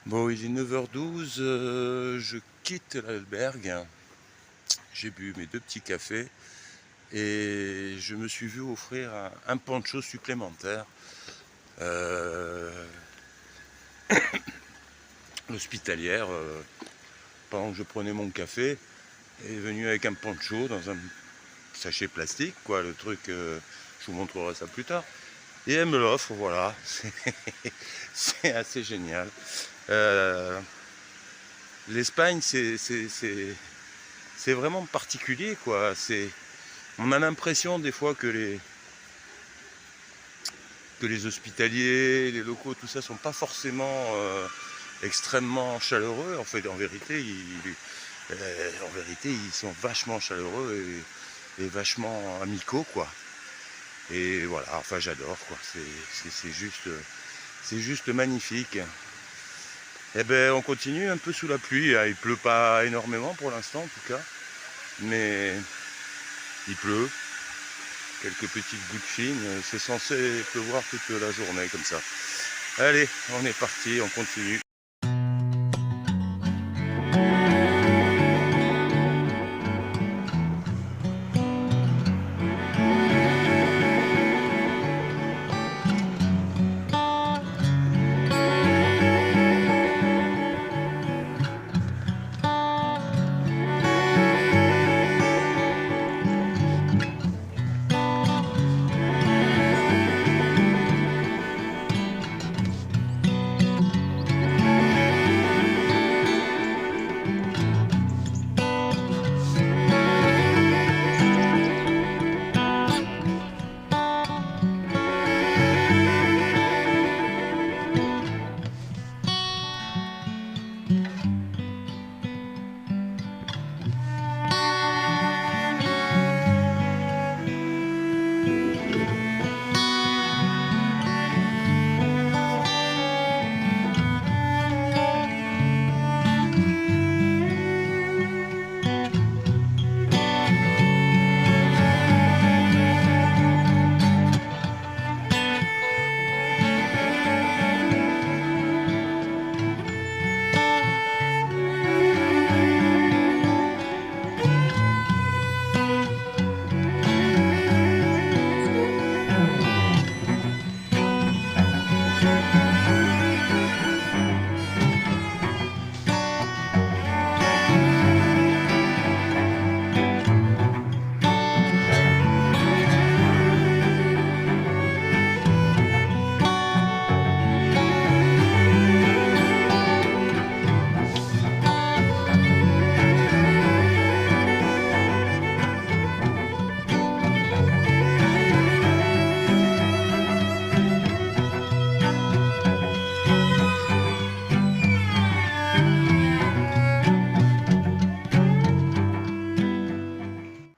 Bon, il est 9h12, je quitte l'albergue. J'ai bu mes 2 petits cafés et je me suis vu offrir un poncho supplémentaire. L'hospitalière, pendant que je prenais mon café, est venue avec un poncho dans un sachet plastique, quoi, le truc, je vous montrerai ça plus tard. Et elle me l'offre, voilà, c'est assez génial. L'Espagne, c'est vraiment particulier, quoi. On a l'impression des fois que les hospitaliers, les locaux, tout ça, sont pas forcément extrêmement chaleureux. En fait, en vérité, ils sont vachement chaleureux et vachement amicaux, quoi. Et voilà, enfin, j'adore, quoi. C'est juste magnifique. Eh ben, on continue un peu sous la pluie. Il pleut pas énormément pour l'instant, en tout cas, mais il pleut. Quelques petites gouttes fines, c'est censé pleuvoir toute la journée comme ça. Allez, on est parti, on continue.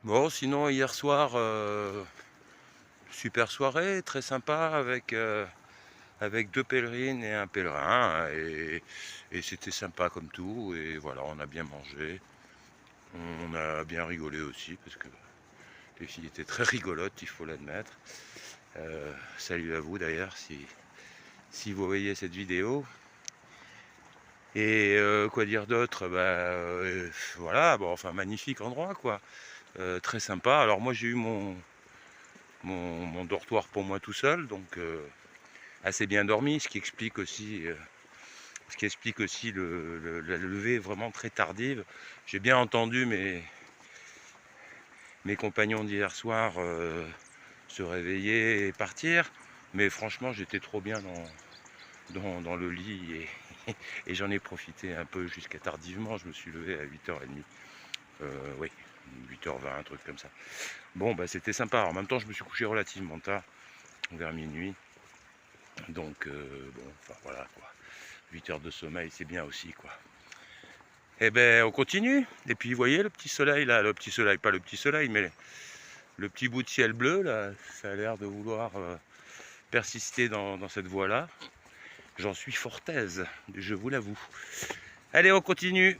Bon, sinon hier soir, super soirée, très sympa avec 2 pèlerines et un pèlerin et c'était sympa comme tout et voilà, on a bien mangé. On a bien rigolé aussi parce que les filles étaient très rigolotes, il faut l'admettre. Salut à vous d'ailleurs si vous voyez cette vidéo. Et quoi dire d'autre? Voilà, bon, enfin magnifique endroit, quoi. Très sympa. Alors moi j'ai eu mon dortoir pour moi tout seul, donc assez bien dormi, ce qui explique aussi la levée vraiment très tardive. J'ai bien entendu mes compagnons d'hier soir se réveiller et partir, mais franchement j'étais trop bien dans le lit et j'en ai profité un peu jusqu'à tardivement. Je me suis levé à 8h30, oui, 8h20, un truc comme ça. Bon, bah c'était sympa. En même temps, je me suis couché relativement tard, vers minuit. Donc, bon, enfin voilà quoi. 8 heures de sommeil, c'est bien aussi, quoi. Eh ben, on continue. Et puis, vous voyez le petit soleil là, le petit soleil, pas le petit soleil, mais le petit bout de ciel bleu là, ça a l'air de vouloir persister dans cette voie-là. J'en suis fort aise, je vous l'avoue. Allez, on continue.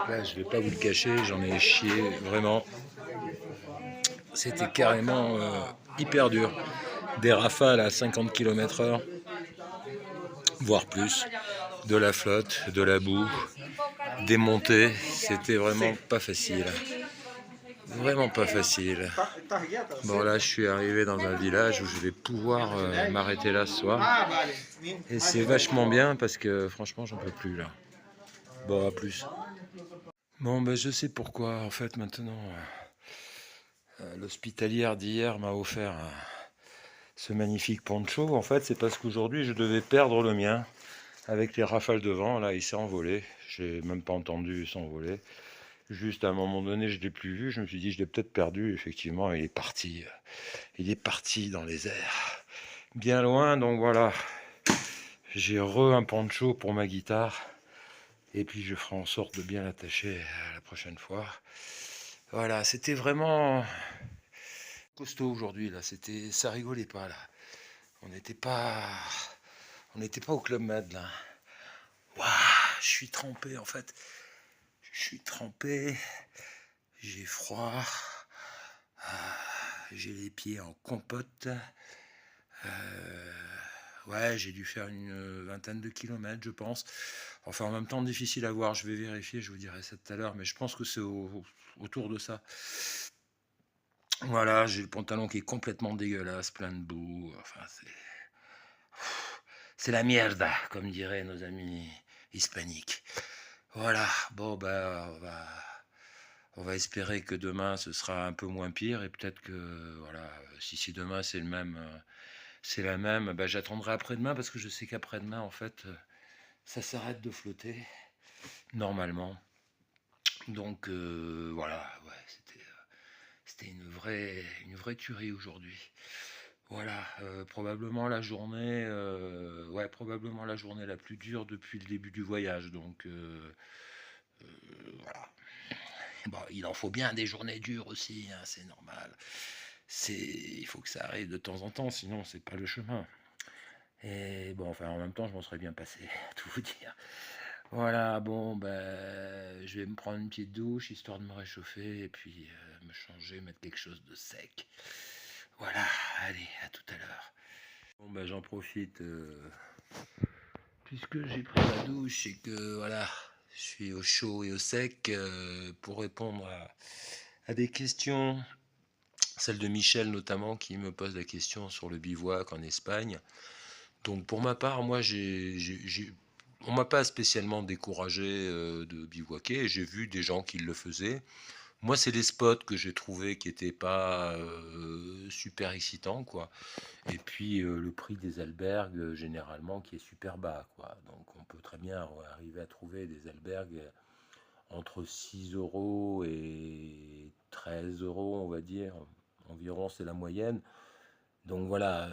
Là, je vais pas vous le cacher, j'en ai chié, vraiment. C'était carrément hyper dur. Des rafales à 50 km/h, voire plus. De la flotte, de la boue, des montées. C'était vraiment pas facile. Vraiment pas facile. Bon, là, je suis arrivé dans un village où je vais pouvoir m'arrêter là ce soir. Et c'est vachement bien parce que franchement, j'en peux plus là. Bon, à plus. Bon, ben, je sais pourquoi. En fait, maintenant, l'hospitalière d'hier m'a offert ce magnifique poncho. En fait, c'est parce qu'aujourd'hui, je devais perdre le mien avec les rafales de vent. Là, il s'est envolé. J'ai même pas entendu s'envoler. Juste à un moment donné, je ne l'ai plus vu. Je me suis dit, je l'ai peut-être perdu. Effectivement, il est parti. Il est parti dans les airs. Bien loin, donc voilà. J'ai un poncho pour ma guitare. Et puis, je ferai en sorte de bien l'attacher la prochaine fois. Voilà, c'était vraiment costaud aujourd'hui là. Ça rigolait pas là. On n'était pas, on n'était pas au Club Med là. Waouh, je suis trempé en fait. Je suis trempé. J'ai froid. J'ai les pieds en compote. Ouais, j'ai dû faire une vingtaine de kilomètres, je pense. Enfin, en même temps, difficile à voir. Je vais vérifier, je vous dirai ça tout à l'heure, mais je pense que c'est autour de ça. Voilà, j'ai le pantalon qui est complètement dégueulasse, plein de boue. Enfin, c'est la mierda, comme diraient nos amis hispaniques. Voilà, bon, ben, on va espérer que demain ce sera un peu moins pire et peut-être que, voilà, si c'est demain c'est le même, c'est la même, ben, j'attendrai après-demain parce que je sais qu'après-demain, en fait, ça s'arrête de flotter, normalement. Donc, voilà, ouais, c'était une vraie tuerie aujourd'hui. Voilà, probablement la journée la plus dure depuis le début du voyage. Donc, voilà. Bon, il en faut bien des journées dures aussi, hein, c'est normal. Il faut que ça arrive de temps en temps, sinon c'est pas le chemin. Et bon, enfin, en même temps, je m'en serais bien passé, à tout vous dire. Voilà, bon, ben, je vais me prendre une petite douche, histoire de me réchauffer, et puis me changer, mettre quelque chose de sec. Voilà, allez, à tout à l'heure. Bon, ben, j'en profite, puisque j'ai pris ma douche et que, voilà, je suis au chaud et au sec, pour répondre à des questions, celle de Michel notamment, qui me pose la question sur le bivouac en Espagne. Donc pour ma part, moi, on m'a pas spécialement découragé de bivouaquer. J'ai vu des gens qui le faisaient. Moi, c'est les spots que j'ai trouvé qui n'étaient pas super excitants, quoi. Et puis le prix des albergues, généralement, qui est super bas, quoi. Donc on peut très bien arriver à trouver des albergues entre 6 euros et 13 euros, on va dire. Environ, c'est la moyenne. Donc voilà,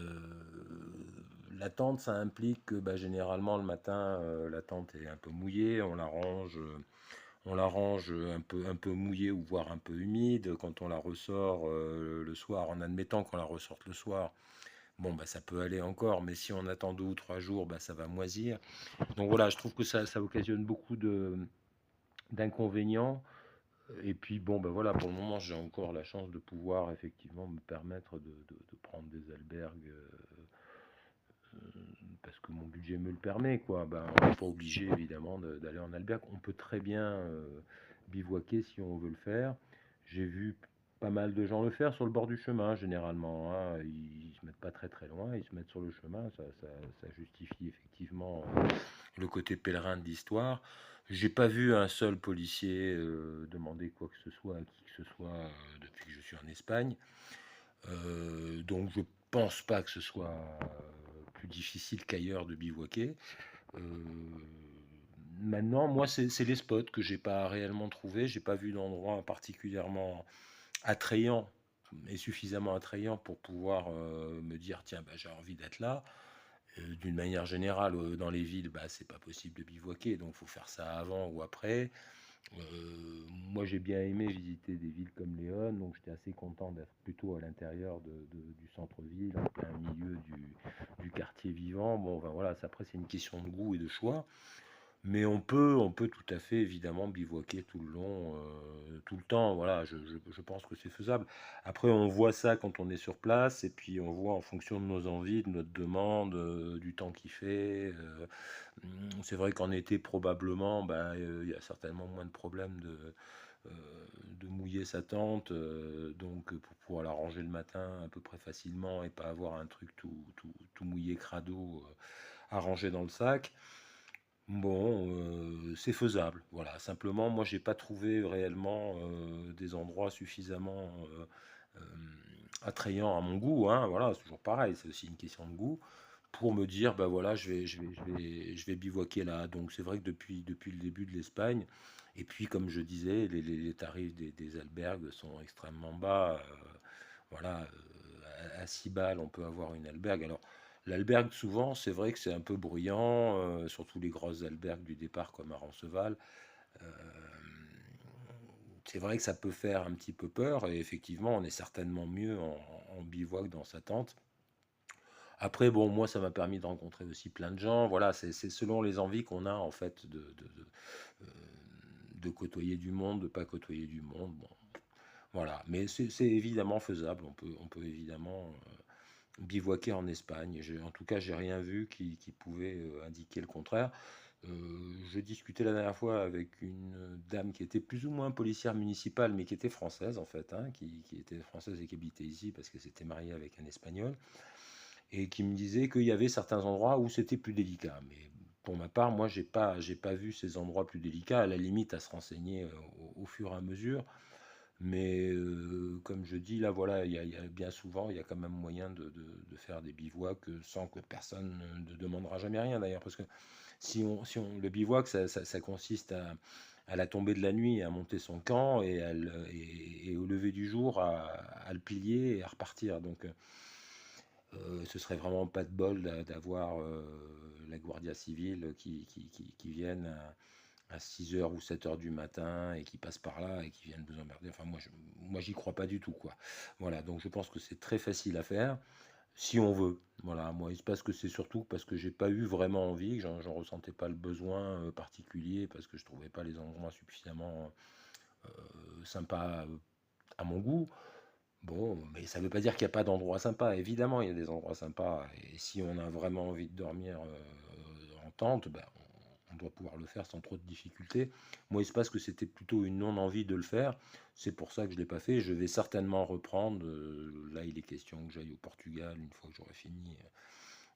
la tente, ça implique que bah, généralement le matin, la tente est un peu mouillée, on la range un peu mouillée ou voire un peu humide. Quand on la ressort le soir, en admettant qu'on la ressorte le soir, bon bah ça peut aller encore, mais si on attend 2 ou 3 jours, bah, ça va moisir. Donc voilà, je trouve que ça occasionne beaucoup d'inconvénients. Et puis bon, ben voilà, pour le moment, j'ai encore la chance de pouvoir effectivement me permettre de prendre des albergues parce que mon budget me le permet, quoi. Ben, on n'est pas obligé évidemment d'aller en albergue. On peut très bien bivouaquer si on veut le faire. J'ai vu pas mal de gens le faire sur le bord du chemin, généralement, hein. Ils se mettent pas très très loin, ils se mettent sur le chemin. Ça justifie effectivement le côté pèlerin de l'histoire. J'ai pas vu un seul policier demander quoi que ce soit à qui que ce soit depuis que je suis en Espagne. Donc je pense pas que ce soit plus difficile qu'ailleurs de bivouaquer. Euh, Maintenant, moi, c'est les spots que j'ai pas réellement trouvé. J'ai pas vu d'endroit particulièrement attrayant et suffisamment attrayant pour pouvoir me dire tiens, bah, j'ai envie d'être là. D'une manière générale, dans les villes, bah, c'est pas possible de bivouaquer, donc il faut faire ça avant ou après. Moi, j'ai bien aimé visiter des villes comme Léon, donc j'étais assez content d'être plutôt à l'intérieur du centre-ville, en plein milieu du quartier vivant. Bon, ben voilà, après, c'est une question de goût et de choix. Mais on peut tout à fait évidemment bivouaquer tout le long, tout le temps, voilà, je pense que c'est faisable. Après on voit ça quand on est sur place et puis on voit en fonction de nos envies, de notre demande, du temps qu'il fait, c'est vrai qu'en été probablement, bah, il y a certainement moins de problèmes heu, de mouiller sa tente, donc pour pouvoir la ranger le matin à peu près facilement et pas avoir un truc tout mouillé crado, à ranger dans le sac. Bon, c'est faisable, voilà. Simplement, moi, j'ai pas trouvé réellement, des endroits suffisamment, attrayants à mon goût, hein. Voilà, c'est toujours pareil, c'est aussi une question de goût, pour me dire: «Bah, voilà, je vais bivouaquer là». Donc c'est vrai que depuis le début de l'Espagne et puis comme je disais, les tarifs des albergues sont extrêmement bas, voilà, à 6 balles, on peut avoir une albergue. Alors, l'albergue, souvent, c'est vrai que c'est un peu bruyant, surtout les grosses albergues du départ comme à Roncesvalles. Hem, c'est vrai que ça peut faire un petit peu peur et effectivement, on est certainement mieux en bivouac dans sa tente. Après, bon, moi, ça m'a permis de rencontrer aussi plein de gens. Voilà, c'est selon les envies qu'on a, en fait, heu, de côtoyer du monde, de pas côtoyer du monde. Bon, voilà, mais c'est évidemment faisable. On peut évidemment, bivouaquer en Espagne. En tout cas, j'ai rien vu qui pouvait indiquer le contraire. Je discutais la dernière fois avec une dame qui était plus ou moins policière municipale, mais qui était française en fait, hein, qui était française et qui habitait ici parce qu'elle s'était mariée avec un Espagnol, et qui me disait qu'il y avait certains endroits où c'était plus délicat. Mais pour ma part, moi, j'ai pas vu ces endroits plus délicats. À la limite, à se renseigner au fur et à mesure. Mais comme je dis, là, voilà, il y a bien souvent, il y a quand même moyen de faire des bivouacs sans que personne ne demandera jamais rien d'ailleurs. Parce que le bivouac, ça consiste à la tombée de la nuit, à monter son camp et au lever du jour à le plier et à repartir. Donc, ce serait vraiment pas de bol d'avoir la Guardia Civile qui viennent à 6 heures ou 7 heures du matin et qui passent par là et qui viennent vous emmerder. Enfin, moi j'y crois pas du tout, quoi. Voilà, donc je pense que c'est très facile à faire si on veut. Voilà, moi il se passe que c'est surtout parce que j'ai pas eu vraiment envie, que j'en ressentais pas le besoin particulier parce que je trouvais pas les endroits suffisamment sympas à mon goût. Bon, mais ça veut pas dire qu'il y a pas d'endroits sympas. Évidemment, il y a des endroits sympas et si on a vraiment envie de dormir, en tente, ben, on doit pouvoir le faire sans trop de difficultés. Moi, il se passe que c'était plutôt une non-envie de le faire. C'est pour ça que je l'ai pas fait. Je vais certainement reprendre, là, il est question que j'aille au Portugal une fois que j'aurai fini,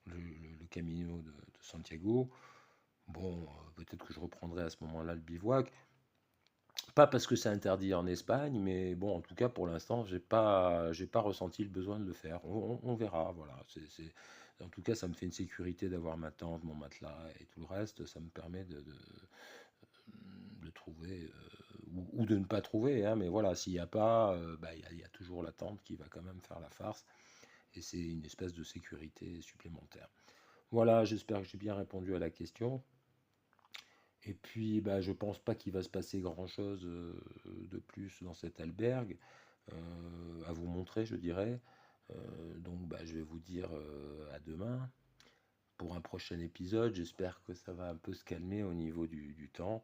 le Camino de Santiago. Bon, peut-être que je reprendrai à ce moment-là le bivouac. Pas parce que c'est interdit en Espagne, mais bon, en tout cas, pour l'instant, j'ai pas ressenti le besoin de le faire. On verra, voilà. En tout cas, ça me fait une sécurité d'avoir ma tente, mon matelas et tout le reste. Ça me permet de trouver, ou de ne pas trouver, hein, mais voilà, s'il n'y a pas, bah, il y a toujours la tente qui va quand même faire la farce. Et c'est une espèce de sécurité supplémentaire. Voilà, j'espère que j'ai bien répondu à la question. Et puis, bah, je pense pas qu'il va se passer grand-chose de plus dans cet albergue à vous montrer, je dirais. Donc, bah, je vais vous dire à demain pour un prochain épisode. J'espère que ça va un peu se calmer au niveau du temps.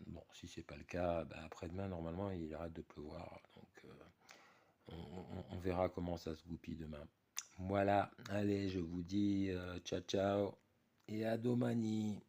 Bon, si c'est pas le cas, bah, après-demain, normalement, il arrête de pleuvoir. Donc, on verra comment ça se goupille demain. Voilà, allez, je vous dis ciao ciao et à domani.